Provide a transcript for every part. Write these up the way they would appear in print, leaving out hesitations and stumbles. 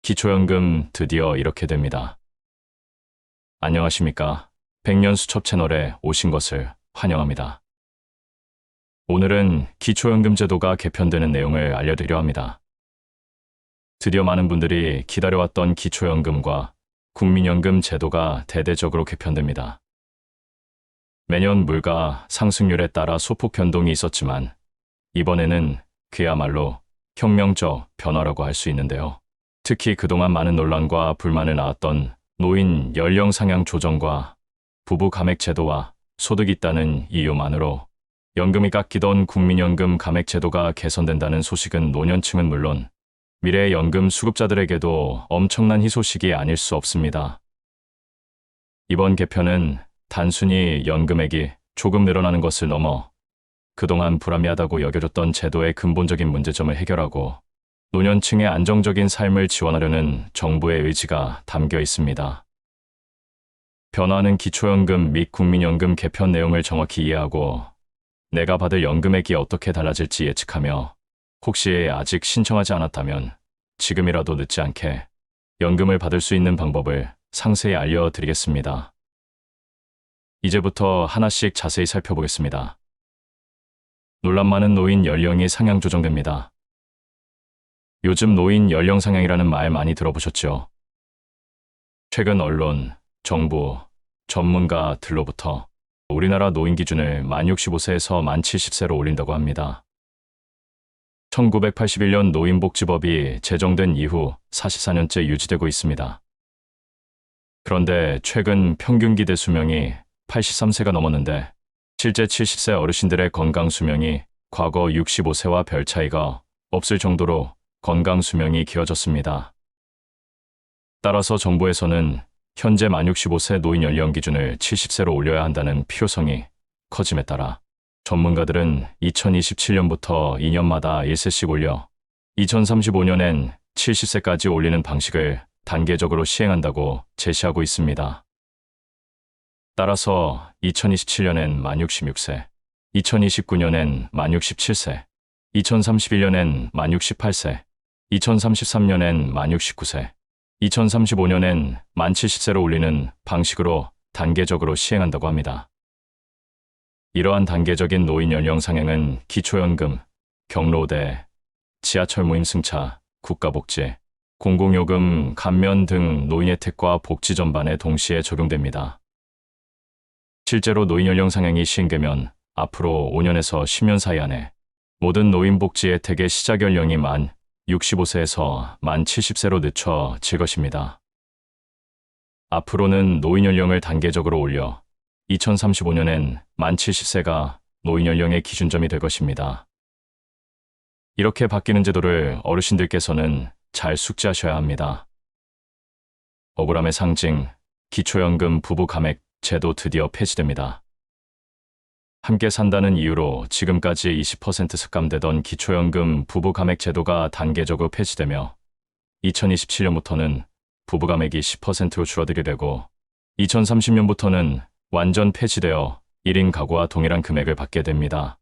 기초연금 드디어 이렇게 됩니다. 안녕하십니까. 백년 수첩 채널에 오신 것을 환영합니다. 오늘은 기초연금 제도가 개편되는 내용을 알려드려 합니다. 드디어 많은 분들이 기다려왔던 기초연금과 국민연금 제도가 대대적으로 개편됩니다. 매년 물가 상승률에 따라 소폭 변동이 있었지만 이번에는 그야말로 혁명적 변화라고 할 수 있는데요. 특히 그동안 많은 논란과 불만을 낳았던 노인 연령 상향 조정과 부부 감액 제도와 소득이 있다는 이유만으로 연금이 깎이던 국민연금 감액 제도가 개선된다는 소식은 노년층은 물론 미래의 연금 수급자들에게도 엄청난 희소식이 아닐 수 없습니다. 이번 개편은 단순히 연금액이 조금 늘어나는 것을 넘어 그동안 불합리하다고 여겨졌던 제도의 근본적인 문제점을 해결하고 노년층의 안정적인 삶을 지원하려는 정부의 의지가 담겨 있습니다. 변화하는 기초연금 및 국민연금 개편 내용을 정확히 이해하고 내가 받을 연금액이 어떻게 달라질지 예측하며 혹시 아직 신청하지 않았다면 지금이라도 늦지 않게 연금을 받을 수 있는 방법을 상세히 알려드리겠습니다. 이제부터 하나씩 자세히 살펴보겠습니다. 논란 많은 노인 연령이 상향 조정됩니다. 요즘 노인 연령 상향이라는 말 많이 들어보셨죠? 최근 언론, 정부, 전문가들로부터 우리나라 노인 기준을 만 65세에서 만 70세로 올린다고 합니다. 1981년 노인복지법이 제정된 이후 44년째 유지되고 있습니다. 그런데 최근 평균 기대 수명이 83세가 넘었는데 실제 70세 어르신들의 건강 수명이 과거 65세와 별 차이가 없을 정도로 건강 수명이 길어졌습니다. 따라서 정부에서는 현재 만 65세 노인 연령 기준을 70세로 올려야 한다는 필요성이 커짐에 따라 전문가들은 2027년부터 2년마다 1세씩 올려 2035년엔 70세까지 올리는 방식을 단계적으로 시행한다고 제시하고 있습니다. 따라서 2027년엔 만 66세, 2029년엔 만 67세, 2031년엔 만 68세, 2033년엔 만 69세, 2035년엔 만 70세로 올리는 방식으로 단계적으로 시행한다고 합니다. 이러한 단계적인 노인 연령 상향은 기초연금, 경로대, 지하철 무임승차, 국가복지, 공공요금 감면 등 노인 혜택과 복지 전반에 동시에 적용됩니다. 실제로 노인 연령 상향이 시행되면 앞으로 5년에서 10년 사이 안에 모든 노인복지 혜택의 시작 연령이 만 65세에서 만 70세로 늦춰질 것입니다. 앞으로는 노인 연령을 단계적으로 올려 2035년엔 만 70세가 노인 연령의 기준점이 될 것입니다. 이렇게 바뀌는 제도를 어르신들께서는 잘 숙지하셔야 합니다. 억울함의 상징, 기초연금 부부 감액 제도 드디어 폐지됩니다. 함께 산다는 이유로 지금까지 20% 삭감되던 기초연금 부부 감액 제도가 단계적으로 폐지되며 2027년부터는 부부 감액이 10%로 줄어들게 되고 2030년부터는 완전 폐지되어 1인 가구와 동일한 금액을 받게 됩니다.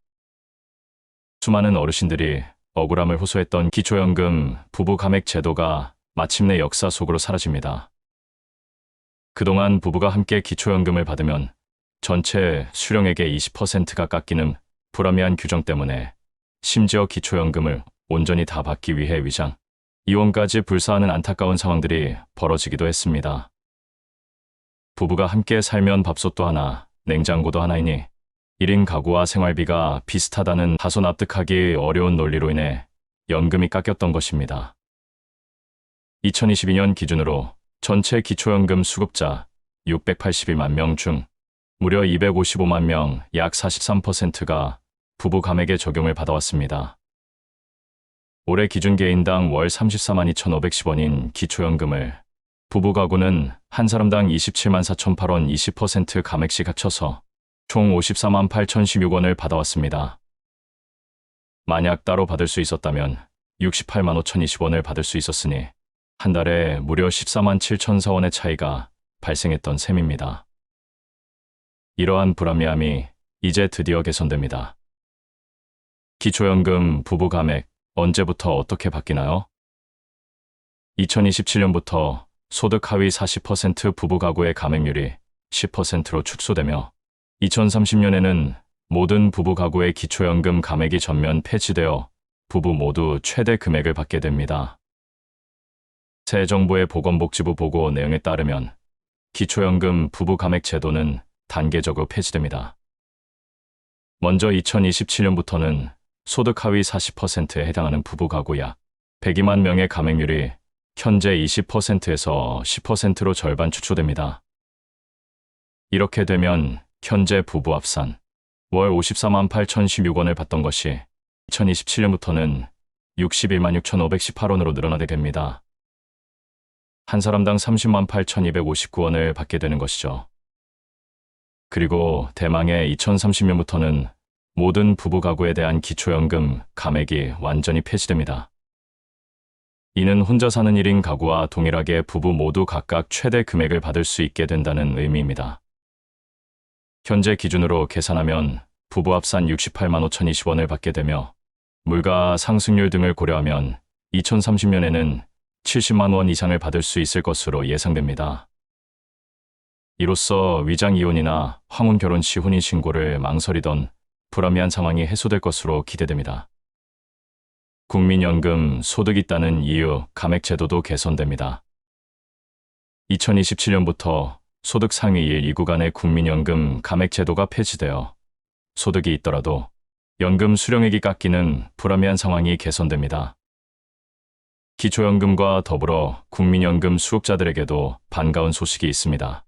수많은 어르신들이 억울함을 호소했던 기초연금 부부 감액 제도가 마침내 역사 속으로 사라집니다. 그동안 부부가 함께 기초연금을 받으면 전체 수령액의 20%가 깎이는 불합리한 규정 때문에 심지어 기초연금을 온전히 다 받기 위해 위장, 이혼까지 불사하는 안타까운 상황들이 벌어지기도 했습니다. 부부가 함께 살면 밥솥도 하나, 냉장고도 하나이니 1인 가구와 생활비가 비슷하다는 다소 납득하기 어려운 논리로 인해 연금이 깎였던 것입니다. 2022년 기준으로 전체 기초연금 수급자 681만 명 중 무려 255만 명, 약 43%가 부부 감액의 적용을 받아왔습니다. 올해 기준 개인당 월 34만 2,510원인 기초연금을 부부 가구는 한 사람당 27만 4,008원 20% 감액씩 합쳐서 총 54만 8,016원을 받아왔습니다. 만약 따로 받을 수 있었다면 68만 5,020원을 받을 수 있었으니 한 달에 무려 14만 7,004원의 차이가 발생했던 셈입니다. 이러한 불합리함이 이제 드디어 개선됩니다. 기초연금 부부 감액 언제부터 어떻게 바뀌나요? 2027년부터 소득 하위 40% 부부 가구의 감액률이 10%로 축소되며 2030년에는 모든 부부 가구의 기초연금 감액이 전면 폐지되어 부부 모두 최대 금액을 받게 됩니다. 새 정부의 보건복지부 보고 내용에 따르면 기초연금 부부 감액 제도는 단계적으로 폐지됩니다. 먼저 2027년부터는 소득 하위 40%에 해당하는 부부 가구 약 102만 명의 감액률이 현재 20%에서 10%로 절반 축소됩니다. 이렇게 되면 현재 부부 합산 월 54만 8,016원을 받던 것이 2027년부터는 61만 6,518원으로 늘어나게 됩니다. 한 사람당 30만 8,259원을 받게 되는 것이죠. 그리고 대망의 2030년부터는 모든 부부 가구에 대한 기초연금 감액이 완전히 폐지됩니다. 이는 혼자 사는 1인 가구와 동일하게 부부 모두 각각 최대 금액을 받을 수 있게 된다는 의미입니다. 현재 기준으로 계산하면 부부 합산 68만 5,020원을 받게 되며 물가 상승률 등을 고려하면 2030년에는 70만 원 이상을 받을 수 있을 것으로 예상됩니다. 이로써 위장 이혼이나 황혼 결혼 시 혼인 신고를 망설이던 불합리한 상황이 해소될 것으로 기대됩니다. 국민연금 소득 있다는 이유 감액 제도도 개선됩니다. 2027년부터 소득 상위 1, 2구간의 국민연금 감액 제도가 폐지되어 소득이 있더라도 연금 수령액이 깎이는 불합리한 상황이 개선됩니다. 기초연금과 더불어 국민연금 수급자들에게도 반가운 소식이 있습니다.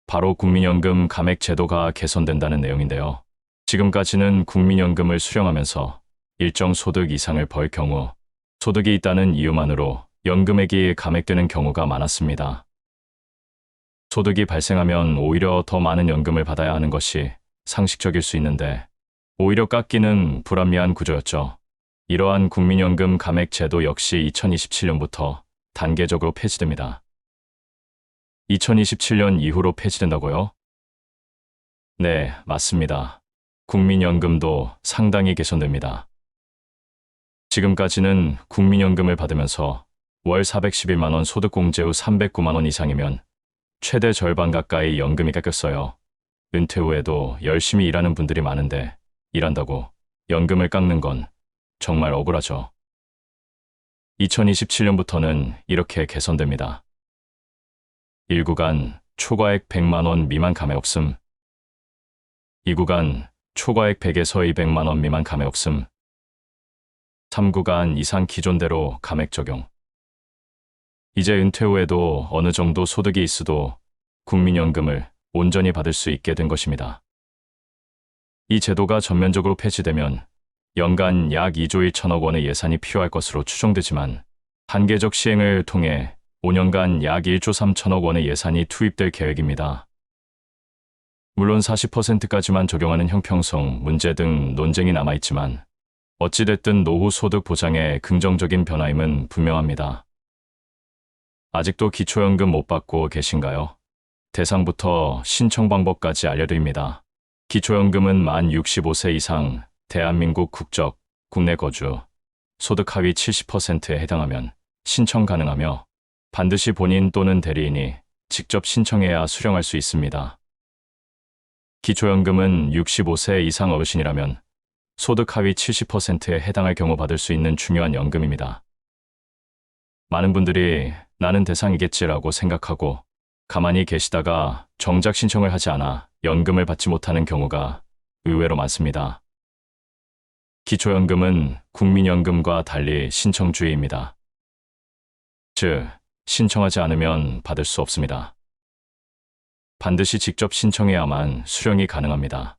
바로 국민연금 감액 제도가 개선된다는 내용인데요. 지금까지는 국민연금을 수령하면서 일정 소득 이상을 벌 경우 소득이 있다는 이유만으로 연금액이 감액되는 경우가 많았습니다. 소득이 발생하면 오히려 더 많은 연금을 받아야 하는 것이 상식적일 수 있는데 오히려 깎이는 불합리한 구조였죠. 이러한 국민연금 감액 제도 역시 2027년부터 단계적으로 폐지됩니다. 2027년 이후로 폐지된다고요? 네, 맞습니다. 국민연금도 상당히 개선됩니다. 지금까지는 국민연금을 받으면서 월 411만 원 소득공제 후 309만 원 이상이면 최대 절반 가까이 연금이 깎였어요. 은퇴 후에도 열심히 일하는 분들이 많은데 일한다고 연금을 깎는 건 정말 억울하죠. 2027년부터는 이렇게 개선됩니다. 1구간 초과액 100만 원 미만 감액 없음. 2구간 초과액 100에서 200만 원 미만 감액 없음. 3구간 이상 기존대로 감액 적용. 이제 은퇴 후에도 어느 정도 소득이 있어도 국민연금을 온전히 받을 수 있게 된 것입니다. 이 제도가 전면적으로 폐지되면 연간 약 2조 1천억 원의 예산이 필요할 것으로 추정되지만 단계적 시행을 통해 5년간 약 1조 3천억 원의 예산이 투입될 계획입니다. 물론 40%까지만 적용하는 형평성 문제 등 논쟁이 남아있지만 어찌됐든 노후 소득 보장에 긍정적인 변화임은 분명합니다. 아직도 기초연금 못 받고 계신가요? 대상부터 신청 방법까지 알려드립니다. 기초연금은 만 65세 이상 대한민국 국적, 국내 거주, 소득 하위 70%에 해당하면 신청 가능하며 반드시 본인 또는 대리인이 직접 신청해야 수령할 수 있습니다. 기초연금은 65세 이상 어르신이라면 소득 하위 70%에 해당할 경우 받을 수 있는 중요한 연금입니다. 많은 분들이 나는 대상이겠지라고 생각하고 가만히 계시다가 정작 신청을 하지 않아 연금을 받지 못하는 경우가 의외로 많습니다. 기초연금은 국민연금과 달리 신청주의입니다. 즉, 신청하지 않으면 받을 수 없습니다. 반드시 직접 신청해야만 수령이 가능합니다.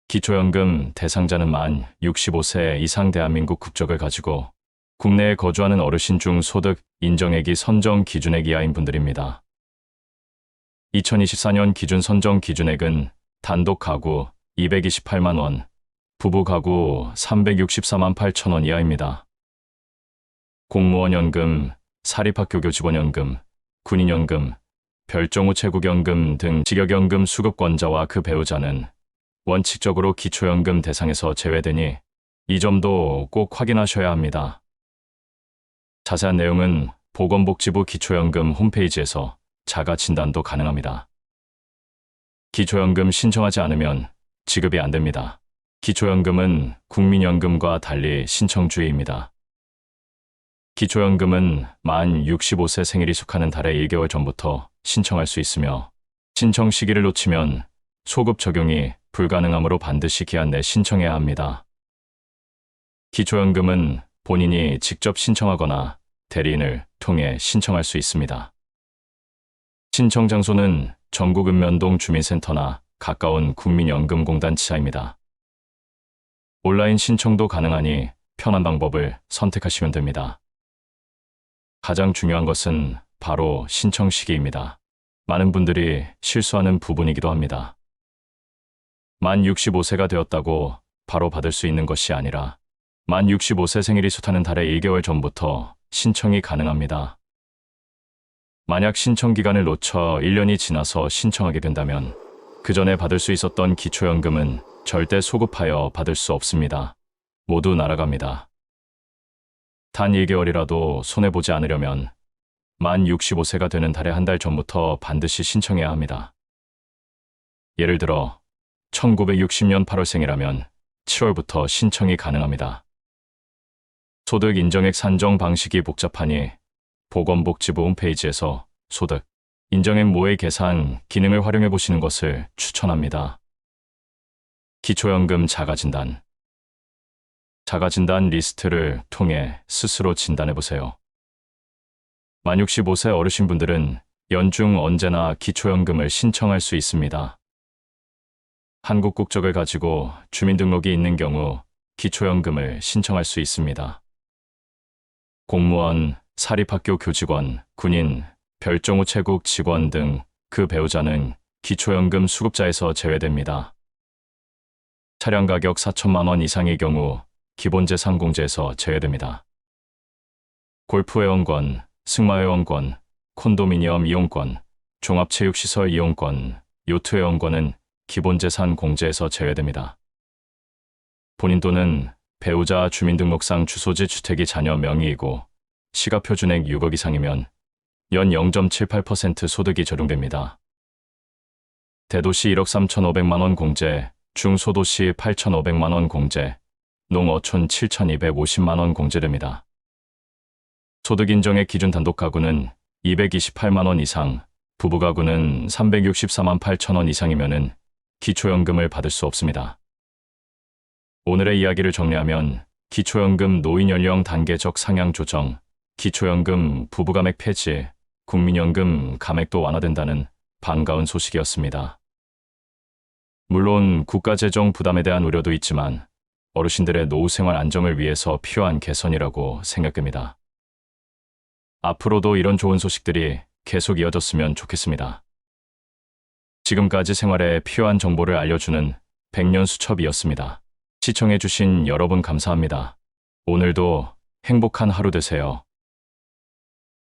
기초연금 대상자는 만 65세 이상 대한민국 국적을 가지고 국내에 거주하는 어르신 중 소득 인정액이 선정 기준액 이하인 분들입니다. 2024년 기준 선정 기준액은 단독 가구 228만 원, 부부 가구 364만 8천 원 이하입니다. 공무원 연금, 사립학교 교직원 연금, 군인 연금, 별종우 체국연금 등 직역연금 수급권자와 그 배우자는 원칙적으로 기초연금 대상에서 제외되니 이 점도 꼭 확인하셔야 합니다. 자세한 내용은 보건복지부 기초연금 홈페이지에서 자가 진단도 가능합니다. 기초연금 신청하지 않으면 지급이 안 됩니다. 기초연금은 국민연금과 달리 신청주의입니다. 기초연금은 만 65세 생일이 속하는 달의 1개월 전부터 신청할 수 있으며 신청 시기를 놓치면 소급 적용이 불가능하므로 반드시 기한 내 신청해야 합니다. 기초연금은 본인이 직접 신청하거나 대리인을 통해 신청할 수 있습니다. 신청 장소는 전국 읍면동 주민센터나 가까운 국민연금공단 지사입니다. 온라인 신청도 가능하니 편한 방법을 선택하시면 됩니다. 가장 중요한 것은 바로 신청 시기입니다. 많은 분들이 실수하는 부분이기도 합니다. 만 65세가 되었다고 바로 받을 수 있는 것이 아니라 만 65세 생일이 숱하는 달의 1개월 전부터 신청이 가능합니다. 만약 신청 기간을 놓쳐 1년이 지나서 신청하게 된다면 그 전에 받을 수 있었던 기초연금은 절대 소급하여 받을 수 없습니다. 모두 날아갑니다. 단 1개월이라도 손해보지 않으려면 만 65세가 되는 달의 한 달 전부터 반드시 신청해야 합니다. 예를 들어 1960년 8월생이라면 7월부터 신청이 가능합니다. 소득 인정액 산정 방식이 복잡하니 보건복지부 홈페이지에서 소득 인정액 모의 계산 기능을 활용해 보시는 것을 추천합니다. 기초연금 자가진단. 자가진단 리스트를 통해 스스로 진단해 보세요. 만 65세 어르신분들은 연중 언제나 기초연금을 신청할 수 있습니다. 한국 국적을 가지고 주민등록이 있는 경우 기초연금을 신청할 수 있습니다. 공무원, 사립학교 교직원, 군인, 별종우체국 직원 등 그 배우자는 기초연금 수급자에서 제외됩니다. 차량 가격 4천만 원 이상의 경우 기본재산 공제에서 제외됩니다. 골프회원권, 승마회원권, 콘도미니엄 이용권, 종합체육시설 이용권, 요트회원권은 기본재산 공제에서 제외됩니다. 본인 또는 배우자 주민등록상 주소지 주택이 자녀 명의이고 시가표준액 6억 이상이면 연 0.78% 소득이 적용됩니다. 대도시 1억 3,500만 원 공제, 중소도시 8,500만 원 공제, 농어촌 7,250만 원 공제됩니다. 소득인정액 기준 단독가구는 228만 원 이상, 부부가구는 364만 8천 원 이상이면은 기초연금을 받을 수 없습니다. 오늘의 이야기를 정리하면 기초연금 노인연령 단계적 상향 조정, 기초연금 부부감액 폐지, 국민연금 감액도 완화된다는 반가운 소식이었습니다. 물론 국가재정 부담에 대한 우려도 있지만 어르신들의 노후생활 안정을 위해서 필요한 개선이라고 생각됩니다. 앞으로도 이런 좋은 소식들이 계속 이어졌으면 좋겠습니다. 지금까지 생활에 필요한 정보를 알려주는 백년수첩이었습니다. 시청해주신 여러분 감사합니다. 오늘도 행복한 하루 되세요.